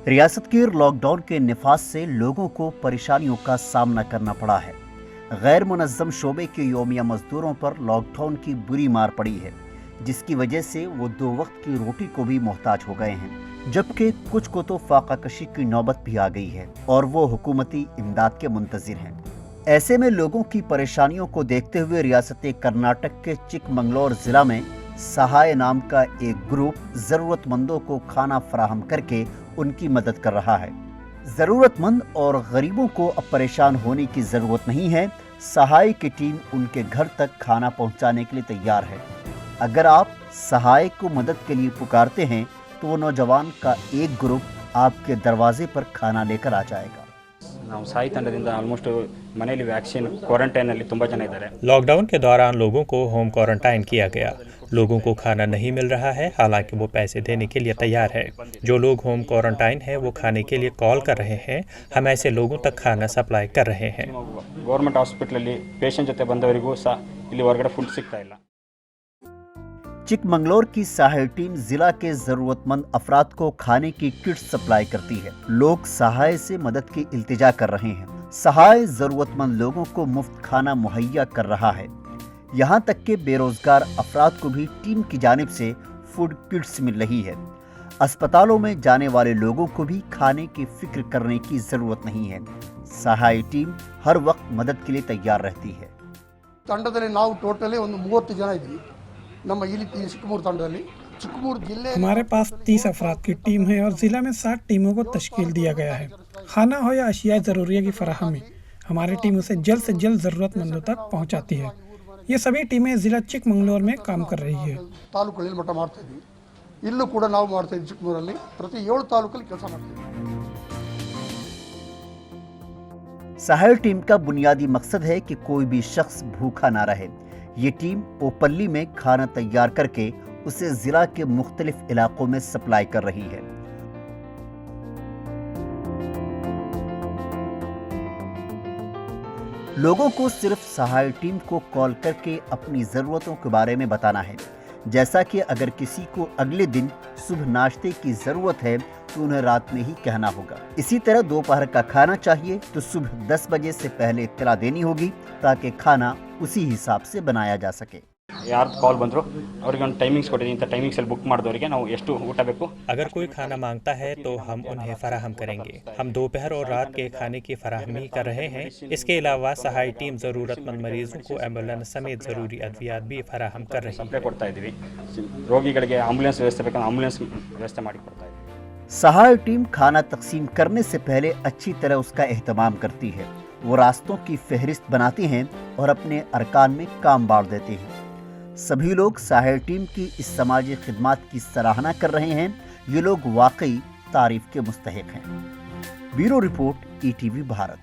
रियासत के लॉकडाउन के नफाज से लोगों को परेशानियों का सामना करना पड़ा है। गैर मुनज़्ज़म शोबे के योमिया मजदूरों पर लॉकडाउन की बुरी मार पड़ी है, जिसकी वजह से वो 2 वक्त की रोटी को भी मोहताज हो गए हैं, जबकि कुछ को तो फाका कशी की नौबत भी आ गई है और वो हुकूमती इमदाद के मुंतज़िर हैं। ऐसे में लोगों की परेशानियों को देखते हुए रियासत कर्नाटक के चिकमंगलौर जिला में सहाय नाम का एक ग्रुप ज़रूरतमंदों को खाना फराहम करके उनकी मदद कर रहा है। ज़रूरतमंद और गरीबों को अब परेशान होने की ज़रूरत नहीं है। सहाय की टीम उनके घर तक खाना पहुंचाने के लिए तैयार है। अगर आप सहाय को मदद के लिए पुकारते हैं तो वो नौजवान का एक ग्रुप आपके दरवाजे पर खाना लेकर आ जाएगा। ನಾವು ಸಾಯಿ ತಂಡದಿಂದ ಆಲ್ಮೋಸ್ಟ್ ಮನೆಯಲ್ಲಿ ವ್ಯಾಕ್ಸಿನ್ ಕ್ವಾರಂಟೈನಲ್ಲಿ ತುಂಬ ಜನ ಇದ್ದಾರೆ। लॉकडाउन के दौरान लोगों को होम क्वारंटाइन किया गया। लोगों को खाना नहीं मिल रहा है, हालांकि वो पैसे देने के लिए तैयार है। जो लोग होम क्वारंटाइन हैं वो खाने के लिए कॉल कर रहे हैं। हम ऐसे लोगों तक खाना सप्लाई कर रहे हैं। ಗೌರ್ಮೆಂಟ್ ಹಾಸ್ಪಿಟಲಲ್ಲಿ ಪೇಷಂಟ್ ಜೊತೆ ಬಂದವರಿಗೂ ಸಹ ಇಲ್ಲಿ ಹೊರಗಡೆ ಫುಡ್ ಸಿಗ್ತಾ ಇಲ್ಲ। चिकमंगलौर की सहाय टीम जिला के जरूरतमंद अफराद को खाने की किट सप्लाई करती है। लोग सहाय से मदद की इल्तिजा कर रहे हैं। सहाय जरूरतमंद लोगों को मुफ्त खाना मुहैया कर रहा है। यहाँ तक के बेरोजगार अफराद को भी टीम की जानिब से फूड किट्स मिल रही है। अस्पतालों में जाने वाले लोगों को भी खाने की फिक्र करने की जरूरत नहीं है। सहाय टीम हर वक्त मदद के लिए तैयार रहती है। ತಂಡದಲ್ಲಿ ನಾವು ಟೋಟಲಿ ಒಂದು 30 ಜನ ಇದ್ವಿ ನಮ್ಮ ಇಲ್ಲಿ ಚಿಕ್ಕಮೂರು ತಂಡದಲ್ಲಿ। चिकमूर जिले हमारे पास 30 अफराद की टीम है और जिला में 60 टीमों को तश्कील दिया गया है। खाना हो या अशिया ज़रूरिया की फराहमी हमारी टीम उसे जल्द से जल्द ज़रूरतमंदों तक पहुंचाती है। ये सभी टीमें जिला चिकमंगलौर में काम कर रही है। ತಾಲೂಕುಗಳಲ್ಲಿ ಮಟ್ಟ ಮಾಡ್ತಾ ಇದ್ವಿ, ಇಲ್ಲೂ ಕೂಡ ನಾವು ಮಾಡ್ತಾ ಇದ್ವಿ। ಚಿಕ್ಕಮೂರಲ್ಲಿ ಪ್ರತಿ 7 ತಾಲೂಕಲ್ಲಿ ಕೆಲಸ ಮಾಡ್ತೀವಿ। सहाय टीम का बुनियादी मकसद है कि कोई भी शख्स भूखा ना रहे। ये टीम ओपल्ली में खाना तैयार करके उसे जिला के मुख्तलिफ इलाकों में सप्लाई कर रही है। लोगों को सिर्फ सहाय टीम को कॉल करके अपनी ज़रूरतों के बारे में बताना है। जैसा कि अगर किसी को अगले दिन सुबह नाश्ते की ज़रूरत है तो उन्हें रात में ही कहना होगा। इसी तरह दोपहर का खाना चाहिए तो सुबह 10 बजे से पहले इत्तला देनी होगी ताकि खाना उसी हिसाब से बनाया जा सके। ಯಾರು ಕಾಲ್ ಬಂದರು ಅವರಿಗೆ ಒಂದು ಟೈಮಿಂಗ್ಸ್ ಕೊಟ್ಟಿದ್ದೀನಿ, ಇಂಥ ಟೈಮಿಂಗ್ಸಲ್ಲಿ ಬುಕ್ ಮಾಡಿದವರಿಗೆ ನಾವು ಎಷ್ಟು ಊಟ ಬೇಕು। अगर कोई खाना मांगता है तो हम उन्हें फराहम करेंगे। हम दोपहर और रात के खाने की फराहमी कर रहे हैं। इसके अलावा सहाय टीम ज़रूरतमंद मरीजों को एम्बुलेंस समेत ज़रूरी अद्वियात भी फराहम कर रही ಸಪ್ಲೈ ಕೊಡ್ತಾ ಇದ್ದೀವಿ। ರೋಗಿಗಳಿಗೆ ಆಂಬುಲೆನ್ಸ್ ವ್ಯವಸ್ಥೆ ಬೇಕಂದ್ರೆ ಆಂಬುಲೆನ್ಸ್ ವ್ಯವಸ್ಥೆ ಮಾಡಿ ಕೊಡ್ತಾ ಇದ್ದೀವಿ। सहाय टीम खाना तकसीम करने से पहले अच्छी तरह उसका एहतमाम करती है। वो रास्तों की फहरिस्त बनाते हैं और अपने अरकान में काम बांट देते हैं। सभी लोग सहाय टीम की इस समाजी खिदमत की सराहना कर रहे हैं। ये लोग वाकई तारीफ के मुस्तहिक हैं। Bureau report, ETV Bharat.